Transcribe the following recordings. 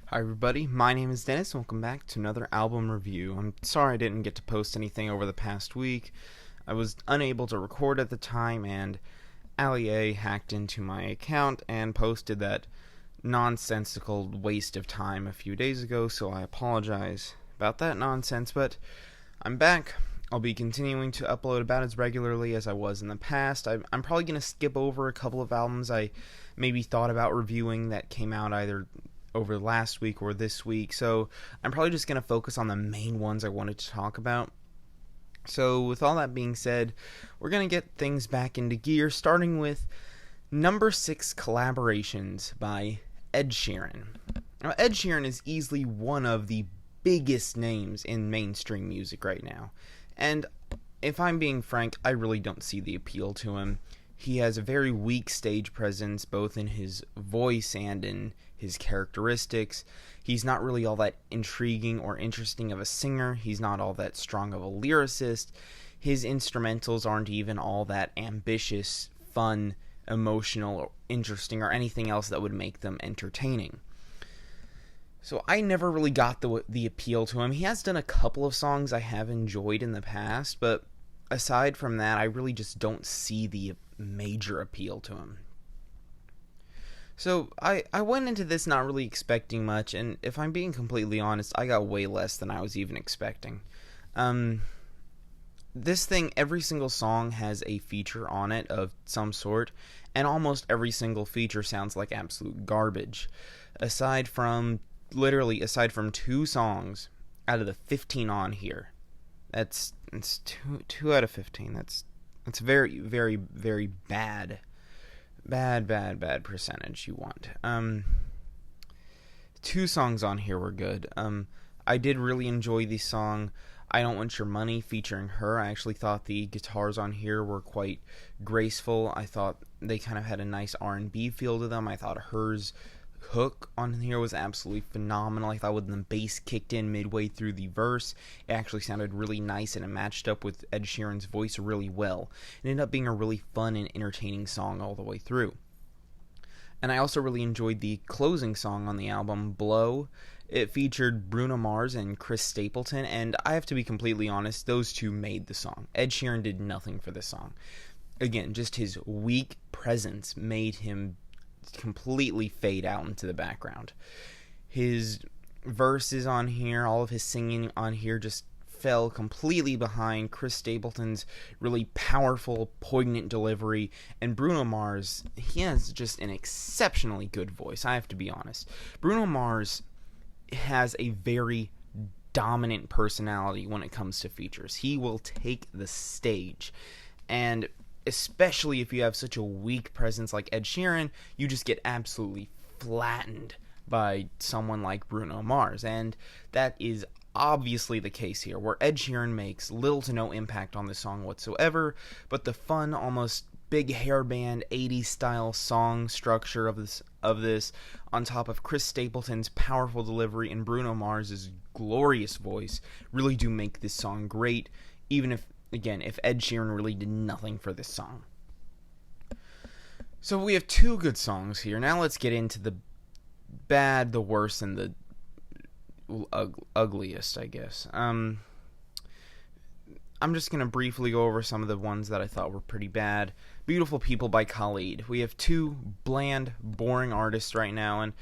Hi everybody, my name is Dennis and welcome back to another album review. I'm sorry I didn't get to post anything over the past week. I was unable to record at the time and Ali hacked into my account and posted that nonsensical waste of time a few days ago, so I apologize about that nonsense, but I'm back. I'll be continuing to upload about as regularly as I was in the past. I'm probably going to skip over a couple of albums I maybe thought about reviewing that came out either over last week or this week, so I'm probably just going to focus on the main ones I wanted to talk about. So with all that being said, we're going to get things back into gear, starting with number 6 collaborations by Ed Sheeran. Now, Ed Sheeran is easily one of the biggest names in mainstream music right now, and if I'm being frank, I really don't see the appeal to him. He has a very weak stage presence, both in his voice and in his characteristics. He's not really all that intriguing or interesting of a singer. He's not all that strong of a lyricist. His instrumentals aren't even all that ambitious, fun, emotional, or interesting, or anything else that would make them entertaining. So I never really got the appeal to him. He has done a couple of songs I have enjoyed in the past, but aside from that, I really just don't see the major appeal to him. So I went into this not really expecting much, and if I'm being completely honest, I got way less than I was even expecting. This thing, every single song has a feature on it of some sort, and almost every single feature sounds like absolute garbage. Aside from 2 songs out of the 15 on here. It's 2 out of 15. That's very, very, very bad percentage you want. 2 songs on here were good. I did really enjoy the song I Don't Want Your Money featuring her. I actually thought the guitars on here were quite graceful. I thought they kind of had a nice R&B feel to them. I thought hers hook on here was absolutely phenomenal. I thought when the bass kicked in midway through the verse, it actually sounded really nice and it matched up with Ed Sheeran's voice really well. It ended up being a really fun and entertaining song all the way through. And I also really enjoyed the closing song on the album, Blow. It featured Bruno Mars and Chris Stapleton, and I have to be completely honest, those two made the song. Ed Sheeran did nothing for this song. Again, just his weak presence made him completely fade out into the background. His verses on here, all of his singing on here just fell completely behind Chris Stapleton's really powerful, poignant delivery, and Bruno Mars, he has just an exceptionally good voice, I have to be honest. Bruno Mars has a very dominant personality when it comes to features. He will take the stage, and especially if you have such a weak presence like Ed Sheeran, you just get absolutely flattened by someone like Bruno Mars. And that is obviously the case here, where Ed Sheeran makes little to no impact on the song whatsoever, but the fun, almost big hairband 80s style song structure of this on top of Chris Stapleton's powerful delivery and Bruno Mars's glorious voice really do make this song great, even if Ed Sheeran really did nothing for this song. So we have 2 good songs here. Now let's get into the bad, the worst, and the ugliest, I guess. I'm just going to briefly go over some of the ones that I thought were pretty bad. Beautiful People by Khalid. We have 2 bland, boring artists right now, and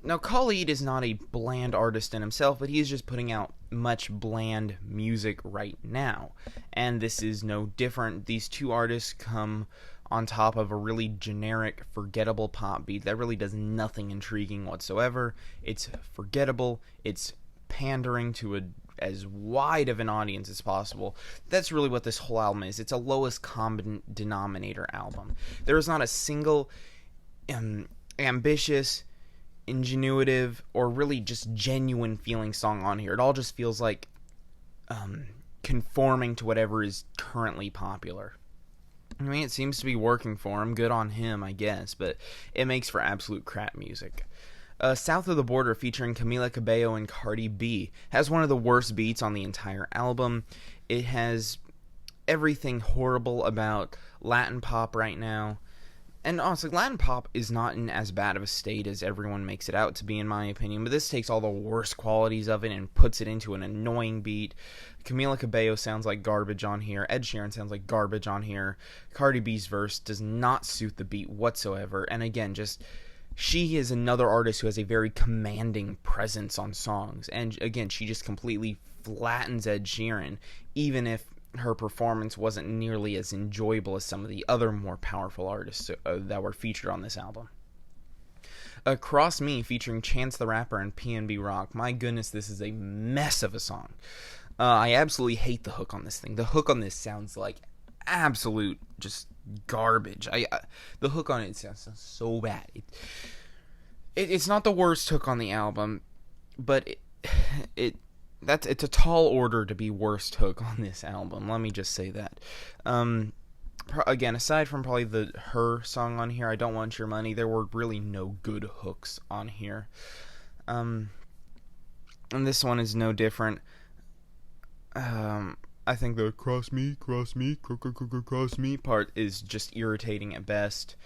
now Khalid is not a bland artist in himself, but he is just putting out much bland music right now, and this is no different. These 2 artists come on top of a really generic, forgettable pop beat that really does nothing intriguing whatsoever. It's forgettable, it's pandering to as wide of an audience as possible. That's really what this whole album is. It's a lowest common denominator album. There is not a single ambitious, ingenuitive, or really just genuine feeling song on here. It all just feels like conforming to whatever is currently popular. I mean, it seems to be working for him. Good on him, I guess, but it makes for absolute crap music. South of the Border, featuring Camila Cabello and Cardi B, has one of the worst beats on the entire album. It has everything horrible about Latin pop right now. And honestly, Latin pop is not in as bad of a state as everyone makes it out to be, in my opinion, but this takes all the worst qualities of it and puts it into an annoying beat. Camila Cabello sounds like garbage on here. Ed Sheeran sounds like garbage on here. Cardi B's verse does not suit the beat whatsoever. And again, just she is another artist who has a very commanding presence on songs. And again, she just completely flattens Ed Sheeran, even if her performance wasn't nearly as enjoyable as some of the other more powerful artists that were featured on this album. Cross Me, featuring Chance the Rapper and PNB Rock. My goodness, this is a mess of a song. I absolutely hate the hook on this thing. The hook on this sounds like absolute just garbage. The hook on it sounds so bad. It's not the worst hook on the album, but it's a tall order to be worst hook on this album. Let me just say that. Again, aside from probably the Her song on here, I Don't Want Your Money, there were really no good hooks on here. And this one is no different. I think the cross me part is just irritating at best.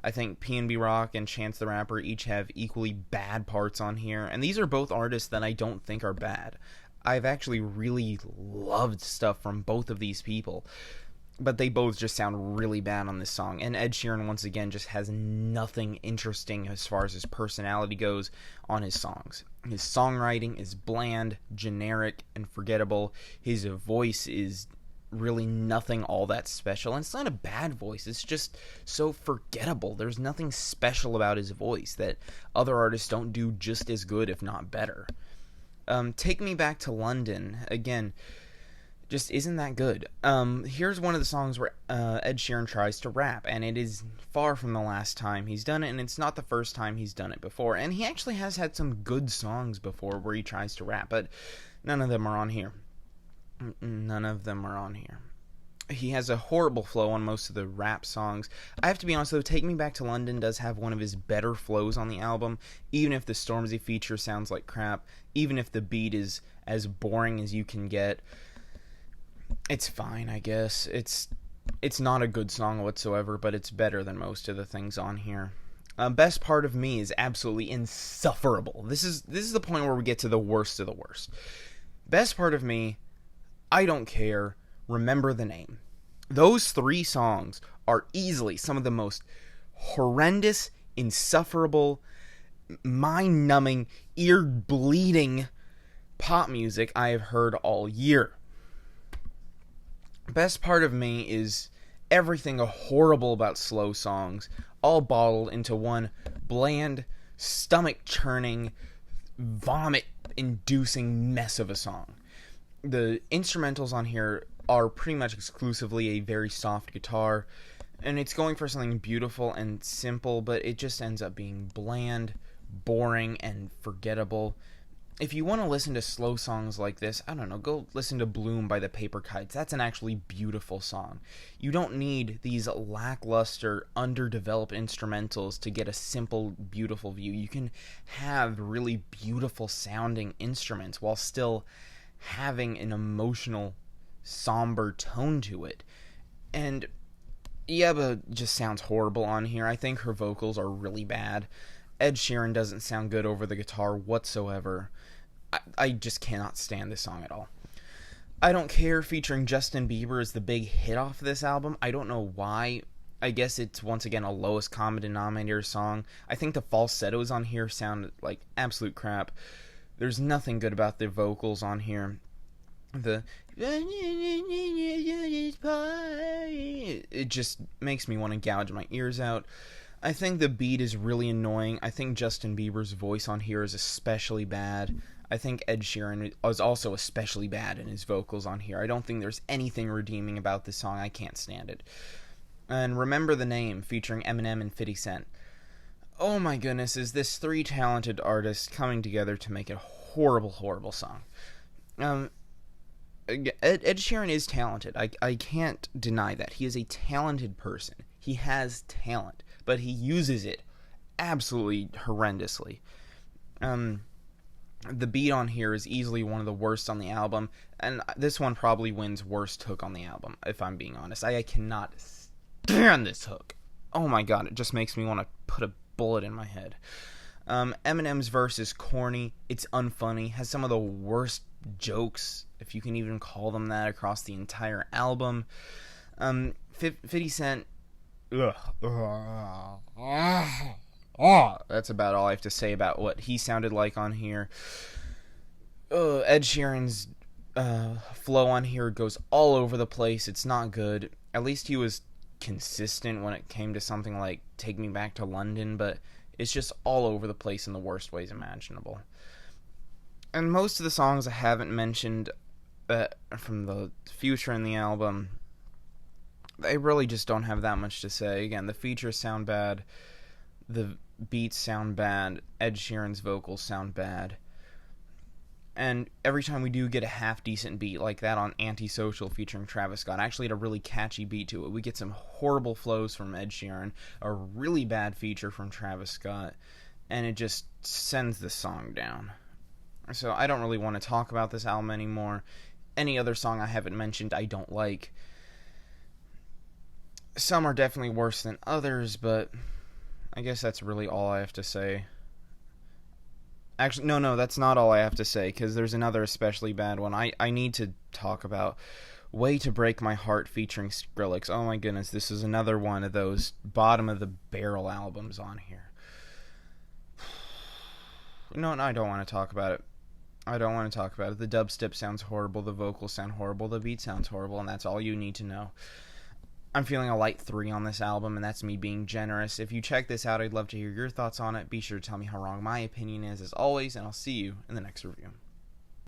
I think PNB Rock and Chance the Rapper each have equally bad parts on here, and these are both artists that I don't think are bad. I've actually really loved stuff from both of these people, but they both just sound really bad on this song. And Ed Sheeran, once again, just has nothing interesting as far as his personality goes on his songs. His songwriting is bland, generic, and forgettable. His voice is really nothing all that special, and it's not a bad voice, it's just so forgettable. There's nothing special about his voice that other artists don't do just as good, if not better. Take Me Back to London, again, just isn't that good. Here's one of the songs where Ed Sheeran tries to rap, and it is far from the last time he's done it, and it's not the first time he's done it before, and he actually has had some good songs before where he tries to rap, but none of them are on here. None of them are on here. He has a horrible flow on most of the rap songs. I have to be honest though, Take Me Back to London does have one of his better flows on the album, even if the Stormzy feature sounds like crap, even if the beat is as boring as you can get. It's fine, I guess. It's not a good song whatsoever, but it's better than most of the things on here. Best Part of Me is absolutely insufferable. This is the point where we get to the worst of the worst. Best Part of Me, I Don't Care, Remember the Name. Those three songs are easily some of the most horrendous, insufferable, mind-numbing, ear-bleeding pop music I have heard all year. Best Part of Me is everything horrible about slow songs, all bottled into one bland, stomach-churning, vomit-inducing mess of a song. The instrumentals on here are pretty much exclusively a very soft guitar, and it's going for something beautiful and simple, but it just ends up being bland, boring, and forgettable. If you want to listen to slow songs like this, I don't know, go listen to Bloom by the Paper Kites. That's an actually beautiful song. You don't need these lackluster, underdeveloped instrumentals to get a simple, beautiful view. You can have really beautiful sounding instruments while still having an emotional, somber tone to it. And Yeba just sounds horrible on here. I think her vocals are really bad. Ed Sheeran doesn't sound good over the guitar whatsoever. I just cannot stand this song at all. I Don't Care, featuring Justin Bieber, is the big hit off this album. I don't know why. I guess it's once again a lowest common denominator song. I think the falsettos on here sound like absolute crap. There's nothing good about the vocals on here. It just makes me want to gouge my ears out. I think the beat is really annoying. I think Justin Bieber's voice on here is especially bad. I think Ed Sheeran is also especially bad in his vocals on here. I don't think there's anything redeeming about this song. I can't stand it. And Remember the Name, featuring Eminem and 50 Cent. Oh my goodness, is this three talented artists coming together to make a horrible, horrible song. Ed Sheeran is talented. I can't deny that. He is a talented person. He has talent, but he uses it absolutely horrendously. The beat on here is easily one of the worst on the album, and this one probably wins worst hook on the album, if I'm being honest. I cannot stand this hook. oh my god, it just makes me want to put a bullet in my head. Eminem's verse is corny, it's unfunny, has some of the worst jokes, if you can even call them that, across the entire album. 50 Cent, that's about all I have to say about what he sounded like on here. Ed Sheeran's flow on here goes all over the place. It's not good. At least he was consistent when it came to something like Take Me Back to London, but it's just all over the place in the worst ways imaginable. And most of the songs I haven't mentioned from the future in the album, they really just don't have that much to say. Again, the features sound bad, the beats sound bad, Ed Sheeran's vocals sound bad. And every time we do get a half-decent beat like that on Antisocial featuring Travis Scott, actually had a really catchy beat to it. We get some horrible flows from Ed Sheeran, a really bad feature from Travis Scott, and it just sends the song down. So I don't really want to talk about this album anymore. Any other song I haven't mentioned I don't like. Some are definitely worse than others, but I guess that's really all I have to say. Actually, no, that's not all I have to say, because there's another especially bad one. I need to talk about Way to Break My Heart featuring Skrillex. Oh my goodness, this is another one of those bottom-of-the-barrel albums on here. No, I don't want to talk about it. I don't want to talk about it. The dubstep sounds horrible, the vocals sound horrible, the beat sounds horrible, and that's all you need to know. I'm feeling a light 3 on this album, and that's me being generous. If you check this out, I'd love to hear your thoughts on it. Be sure to tell me how wrong my opinion is, as always, and I'll see you in the next review.